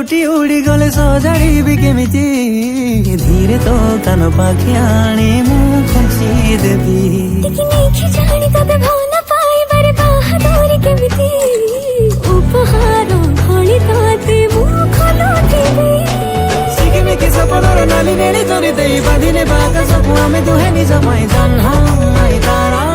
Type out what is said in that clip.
उठी उड़ी गले सजाड़ी केमिति धीरे तो कान पाखि आने मु खुंची देवी उपहार भली तोते मु खोलुथिबी सिकिमिकी सपनार नाली नेली चोरी देई बांधिने बाका सबु आमे दुहे निज पाइ जन्म तारा